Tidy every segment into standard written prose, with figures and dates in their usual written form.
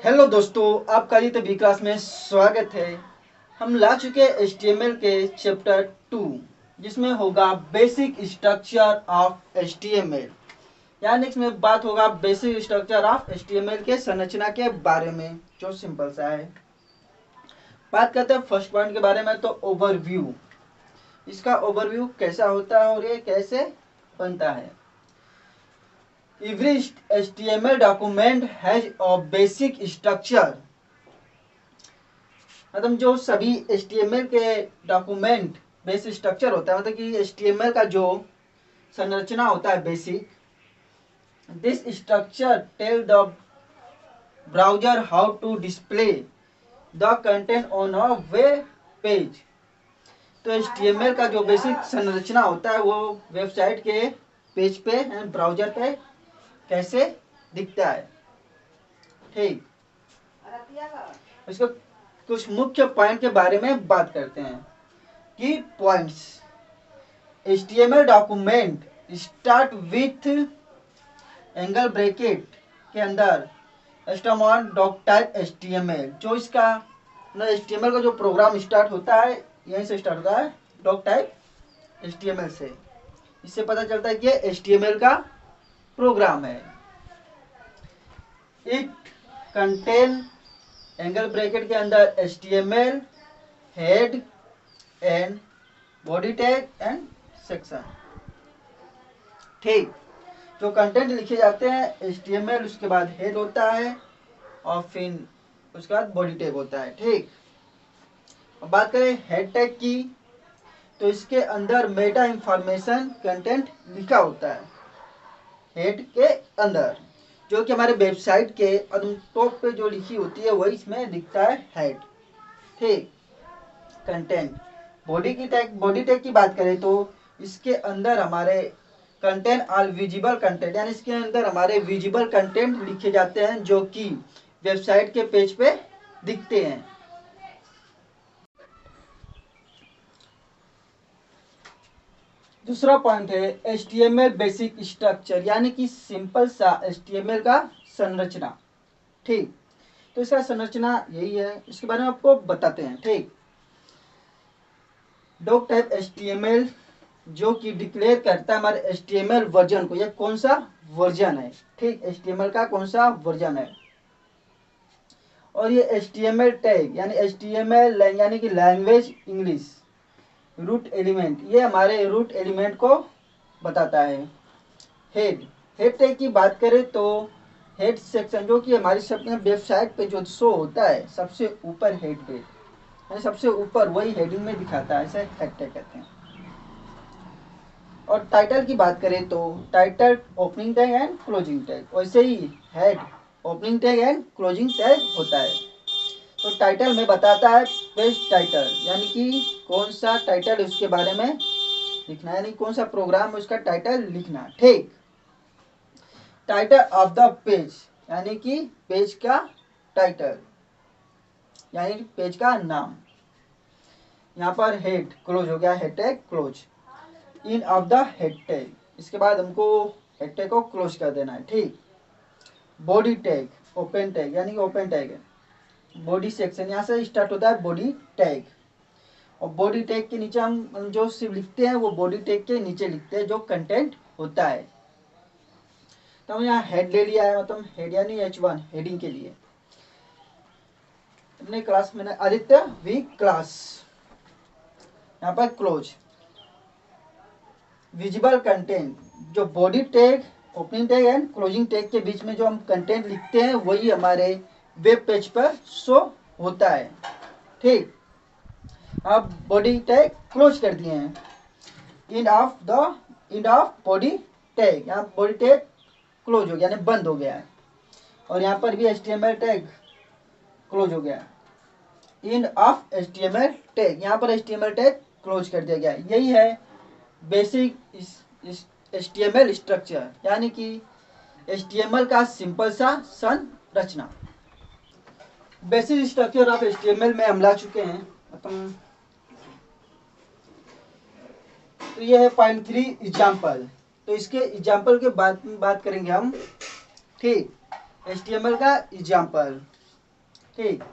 Hello दोस्तों, आपका G B class में स्वागत है। हम ला चुके हैं HTML के चैप्टर 2 जिसमें होगा बेसिक स्ट्रक्चर ऑफ HTML। यानी इसमें बात होगा बेसिक स्ट्रक्चर ऑफ HTML के संरचना के बारे में, जो सिंपल सा है। बात करते हैं फर्स्ट पॉइंट के बारे में, तो ओवरव्यू। इसका ओवरव्यू कैसा होता है और ये कैसे बनता है। Every HTML document has a basic structure। मतलब जो सभी HTML के डॉक्यूमेंट बेसिक स्ट्रक्चर होता है, मतलब कि HTML का जो संरचना होता है basic. This structure tell the browser how to display the content on a web page. तो HTML का जो बेसिक संरचना होता है वो वेबसाइट के पेज पे, ब्राउजर पे कैसे दिखता है। ठीक, इसको कुछ मुख्य पॉइंट के बारे में बात करते हैं। की points. HTML document start with angle bracket के अंदर डॉक टाइप HTML। जो इसका HTML का जो प्रोग्राम स्टार्ट होता है यहीं से स्टार्ट होता है, डॉक टाइप HTML से। इससे पता चलता है कि HTML का प्रोग्राम है। इट कंटेन एंगल ब्रैकेट के अंदर HTML head and body tag and section. ठीक, जो कंटेंट लिखे जाते हैं HTML, उसके बाद हेड होता है और फिर उसके बाद बॉडी टैग होता है। ठीक, अब बात करें हेड टैग की, तो इसके अंदर मेटा इंफॉर्मेशन कंटेंट लिखा होता है हेड के अंदर, जो कि हमारे वेबसाइट के टॉप पे जो लिखी होती है वही इसमें दिखता है हेड। ठीक, कंटेंट। बॉडी टैग की बात करें तो इसके अंदर हमारे कंटेंट ऑल विजिबल कंटेंट, यानी इसके अंदर हमारे विजिबल कंटेंट लिखे जाते हैं जो कि वेबसाइट के पेज पे दिखते हैं। दूसरा पॉइंट है HTML बेसिक स्ट्रक्चर, यानी कि सिंपल सा HTML का संरचना। ठीक, तो इसका संरचना यही है, इसके बारे में आपको बताते हैं। ठीक, डॉक टाइप HTML जो कि डिक्लेयर करता है हमारे HTML वर्जन को, यह कौन सा वर्जन है। ठीक, HTML का कौन सा वर्जन है। और ये HTML टैग यानी HTML यानी कि लैंग्वेज इंग्लिश रूट एलिमेंट, ये हमारे रूट एलिमेंट को बताता है। हेड टैग की बात करें तो हेड सेक्शन, जो कि हमारी सब वेबसाइट पे जो शो होता है सबसे ऊपर हेड पे, यानी सबसे ऊपर वही हेडिंग में दिखाता है, इसे हेड टैग कहते हैं। और टाइटल की बात करें तो title opening tag and closing tag, वैसे ही head opening tag and closing tag होता है। तो टाइटल में बताता है पेज टाइटल, यानी कि कौन सा टाइटल उसके बारे में लिखना है, यानी कौन सा प्रोग्राम है उसका टाइटल लिखना। ठीक, टाइटल ऑफ द पेज, यानी कि पेज का टाइटल, यानी पेज का नाम। यहाँ पर हेड क्लोज हो गया, head tag close. In of the head tag, इसके बाद हमको हेड टैग को क्लोज कर देना है। ठीक, बॉडी टैग ओपन टैग, यानी ओपन टैग है। बॉडी सेक्शन यहाँ से स्टार्ट होता है बॉडी टैग, और बॉडी टैग के नीचे हम जो सिर्फ लिखते हैं वो बॉडी टैग के नीचे लिखते हैं जो कंटेंट होता है। तो हम यहाँ हेड ले लिया है, मतलब हेड यानी H1 हेडिंग के लिए। अपने क्लास में आदित्य वी क्लास, यहाँ पर क्लोज। विजिबल कंटेंट, जो body tag opening tag and closing tag के बीच में जो हम कंटेंट लिखते हैं वही हमारे वेब पेज पर शो होता है। ठीक, अब बॉडी टैग क्लोज कर दिए हैं। एंड ऑफ बॉडी टैग, यहाँ बॉडी टैग क्लोज हो गया, यानी बंद हो गया है। और यहाँ पर भी HTML टैग क्लोज हो गया। एंड ऑफ HTML टैग, यहाँ पर HTML टैग क्लोज कर दिया गया। यही है बेसिक HTML स्ट्रक्चर, यानी कि HTML का सिंपल सा संरचना। बेसिक स्ट्रक्चर ऑफ HTML में हम ला चुके हैं अपन। तो ये है पॉइंट 3 एग्जाम्पल। तो इसके एग्जाम्पल के बात करेंगे हम। ठीक, HTML का एग्जाम्पल। ठीक।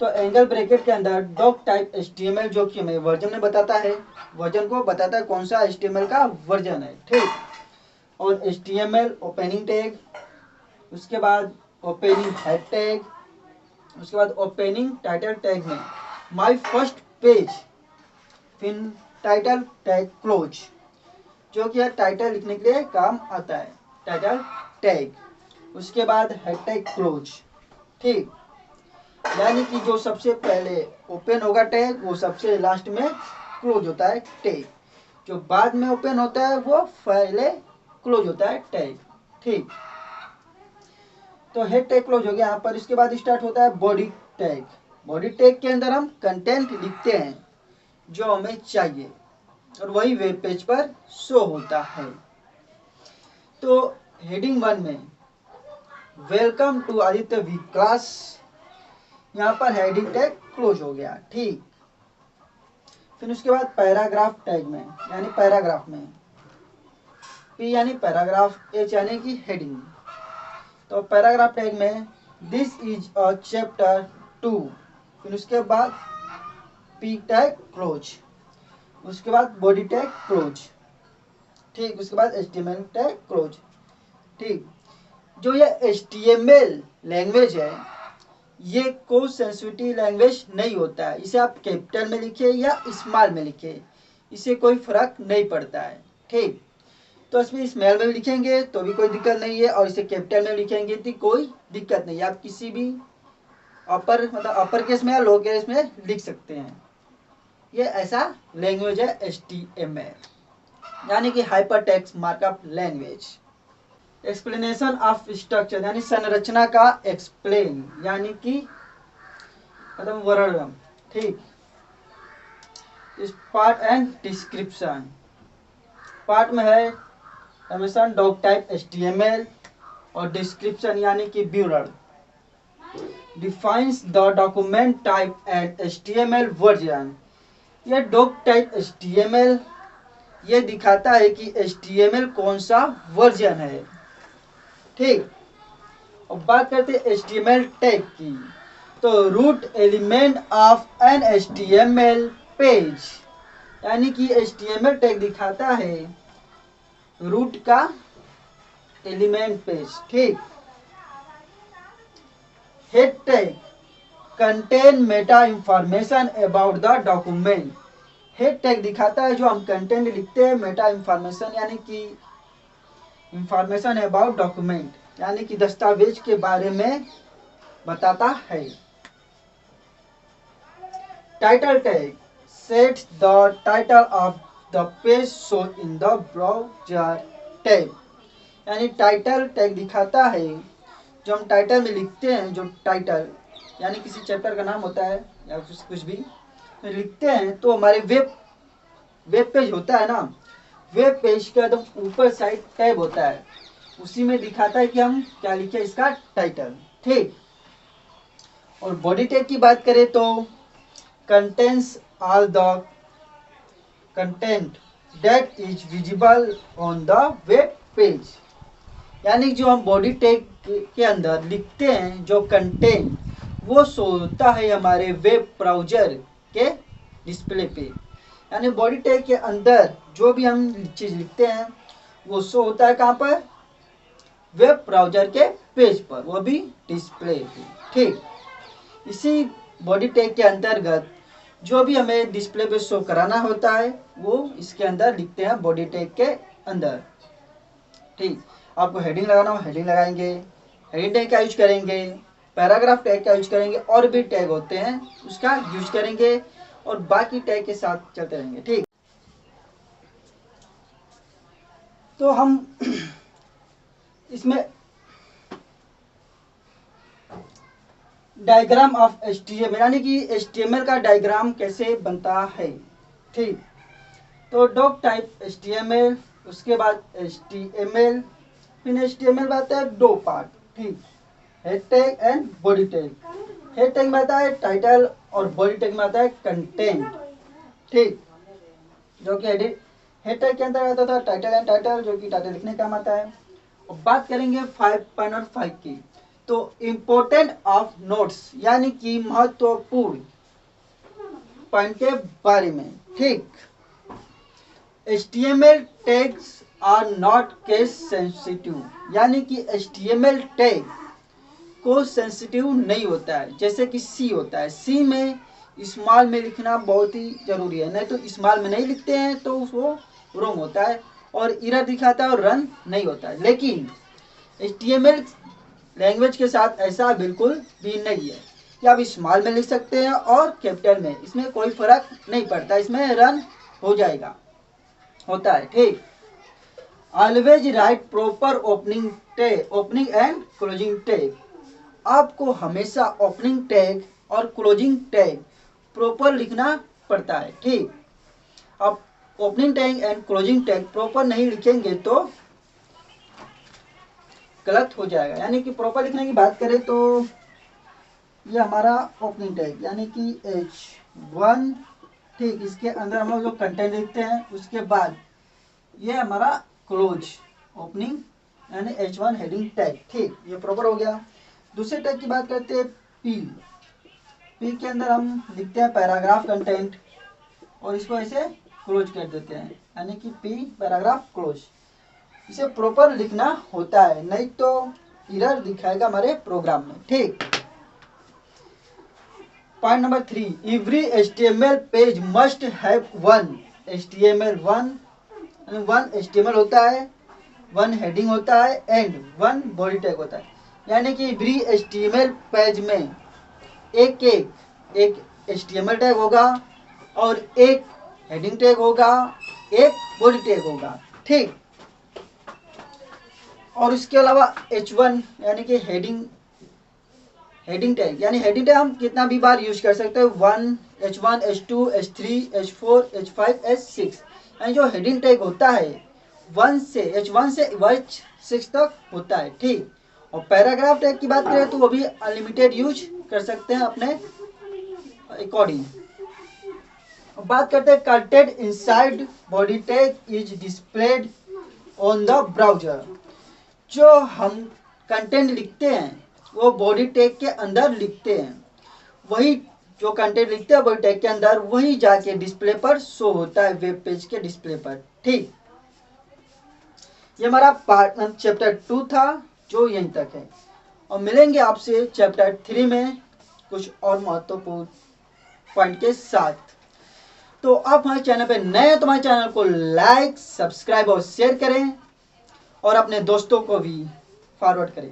तो एंगल ब्रैकेट के अंदर डॉक टाइप HTML जो कि हमें वर्जन में बताता है, वर्जन को बताता है कौन सा HTML का वर्जन है, ठीक। और HTML ओपनिंग टैग, उसके बाद ओपनिंग हेड टैग, उसके बाद ओपनिंग टाइटल टैग में माय फर्स्ट पेज, फिर टाइटल टैग क्लोज जो कि टाइटल लिखने के लिए काम आता है, टाइटल टैग, उसके बाद हेड टैग क्लोज, ठीक। यानी कि जो सबसे पहले ओपन होगा टैग वो सबसे लास्ट में क्लोज होता है टैग, जो बाद में ओपन होता है वो पहले क्लोज होता है टैग, ठीक। तो हेड टैग क्लोज हो गया यहाँ पर। इसके बाद स्टार्ट होता है बॉडी टैग। बॉडी टैग के अंदर हम कंटेंट लिखते हैं जो हमें चाहिए और वही वेब पेज पर शो होता है। तो हेडिंग 1 में welcome to Aditya V class, यहाँ पर हेडिंग टैग क्लोज हो गया, ठीक। फिर उसके बाद पैराग्राफ टैग में यानी पैराग्राफ में पी यानी पैराग्राफ, एच यानी कि हेडिंग। तो पैराग्राफ टैग में दिस इज अ चैप्टर 2, फिर उसके बाद पी टैग क्लोज, उसके बाद बॉडी टैग क्लोज, ठीक। उसके बाद HTML टैग क्लोज, ठीक। जो ये HTML लैंग्वेज है ये कोई सेंसिटिव लैंग्वेज नहीं होता है, इसे आप कैपिटल में लिखे या स्मॉल में लिखे इससे कोई फर्क नहीं पड़ता है, ठीक। तो इसमें स्मॉल में लिखेंगे तो भी कोई दिक्कत नहीं है और इसे कैपिटल में लिखेंगे तो कोई दिक्कत नहीं है, आप किसी भी अपर केस में या लोअर केस में लिख सकते हैं। ये ऐसा लैंग्वेज है HTML, यानी कि hyper text markup language. Explanation of structure यानी संरचना का एक्सप्लेन यानी कि मतलब वर्णन, ठीक। इस पार्ट एंड डिस्क्रिप्शन, पार्ट में है एमिशन डॉक टाइप HTML और डिस्क्रिप्शन यानी कि विवरण। Defines the document type and HTML version, यह डॉक टाइप HTML ये दिखाता है कि HTML कौन सा वर्जन है, ठीक। और बात करते हैं HTML टैग की। तो root element of an HTML page, यानी कि HTML टैग दिखाता है रूट का एलिमेंट पेज, ठीक। Head tag contain meta information about the document, head tag दिखाता है जो हम कंटेंट लिखते हैं, मेटा इंफॉर्मेशन यानी कि इंफॉर्मेशन अबाउट डॉक्यूमेंट यानी कि दस्तावेज के बारे में बताता है। Title tag sets the title of the page show in the browser tab, यानी टाइटल टैग दिखाता है जो हम टाइटल में लिखते हैं, जो टाइटल यानी किसी चैप्टर का नाम होता है या कुछ भी लिखते हैं तो हमारे वेब पेज होता है ना, वेब पेज का एकदम ऊपर साइड टैब होता है, उसी में दिखाता है कि हम क्या लिखे इसका टाइटल, ठीक। और बॉडी टैग की बात करें तो contains all the content that is visible on the web page, यानी जो हम बॉडी टैग के अंदर लिखते हैं जो कंटेंट वो शो होता है हमारे वेब ब्राउज़र के डिस्प्ले पे, यानी बॉडी टैग के अंदर जो भी हम चीज़ लिखते हैं वो शो होता है कहाँ पर, वेब ब्राउज़र के पेज पर, वो भी डिस्प्ले पे, ठीक। इसी बॉडी टैग के अंतर्गत जो भी हमें डिस्प्ले पे शो कराना होता है वो इसके अंदर लिखते हैं बॉडी टैग के अंदर, ठीक। आपको हेडिंग लगाना हो हेडिंग लगाएंगे, हेडिंग टैग का यूज करेंगे, पैराग्राफ टैग का यूज करेंगे, और भी टैग होते हैं उसका यूज करेंगे और बाकी टैग के साथ चलते रहेंगे, ठीक। तो हम इसमें डायग्राम ऑफ HTML यानी कि HTML का डायग्राम कैसे बनता है, ठीक। तो डॉक टाइप HTML, उसके बाद HTML, फिर HTML में आता है दो पार्ट, ठीक। Head tag and body tag. Head tag में आता है टाइटल और बॉडी टैग में आता है कंटेंट, ठीक। जो कि हेड टैग के अंदर आता था टाइटल एंड टाइटल जो कि टाइटल लिखने का काम आता है। और बात करेंगे 5.5 की, तो इम्पोर्टेंट ऑफ नोट्स यानी कि महत्वपूर्ण पॉइंट के बारे में। ठीक, HTML tags are not case sensitive यानी कि HTML टैग को सेंसिटिव नहीं होता है, जैसे कि C होता है। C में स्मॉल में लिखना बहुत ही जरूरी है, नहीं तो स्मॉल में नहीं लिखते हैं तो वो रॉन्ग होता है और एरर दिखाता है और रन नहीं होता है। लेकिन HTML लैंग्वेज के साथ ऐसा बिल्कुल भी नहीं है कि आप स्मॉल में लिख सकते हैं और कैपिटल में, इसमें कोई फर्क नहीं पड़ता, इसमें रन हो जाएगा, होता है। ठीक, always right proper opening and closing tag. आपको हमेशा ओपनिंग टैग और क्लोजिंग टैग प्रॉपर लिखना पड़ता है। ठीक, आप opening tag and closing tag proper नहीं लिखेंगे तो गलत हो जाएगा। यानी कि प्रॉपर लिखने की बात करें तो ये हमारा ओपनिंग टैग यानी कि H1। ठीक, इसके अंदर हम लोग जो कंटेंट लिखते हैं, उसके बाद ये हमारा क्लोज ओपनिंग यानी H1 हेडिंग टैग। ठीक, ये प्रॉपर हो गया। दूसरे टैग की बात करते हैं पी के अंदर हम लिखते हैं पैराग्राफ कंटेंट और इसको ऐसे क्लोज कर देते हैं, यानी कि पी पैराग्राफ क्लोज। इसे प्रॉपर लिखना होता है, नहीं तो एरर दिखाएगा हमारे प्रोग्राम में। ठीक, point number 3, every HTML page must have one HTML होता है, वन हेडिंग होता है एंड वन बॉडी टैग होता है। यानी कि एवरी HTML पेज में एक HTML टैग होगा और एक हेडिंग टैग होगा, एक बॉडी टैग होगा। ठीक, और इसके अलावा H1 यानी कि हेडिंग टैग, यानी हेडिंग टैग हम कितना भी बार यूज कर सकते हैं, 1 H1 H2 H3 H4 H5 H6। यानी जो हेडिंग टैग होता है H1 से H6 तक होता है। ठीक, और पैराग्राफ टैग की बात करें तो वो भी अनलिमिटेड यूज कर सकते हैं अपने अकॉर्डिंग। बात करते हैं content inside body tag is displayed on the browser. जो हम कंटेंट लिखते हैं वो बॉडी टैग के अंदर लिखते हैं, वही जो कंटेंट लिखते हैं बॉडी टैग के अंदर वही जाके डिस्प्ले पर शो होता है, वेब पेज के डिस्प्ले पर। ठीक, ये हमारा पार्ट चैप्टर 2 था जो यहीं तक है, और मिलेंगे आपसे चैप्टर 3 में कुछ और महत्वपूर्ण पॉइंट के साथ। तो आप हमारे चैनल पे नए हैं तो हमारे चैनल को लाइक, सब्सक्राइब और शेयर करें और अपने दोस्तों को भी फॉरवर्ड करें।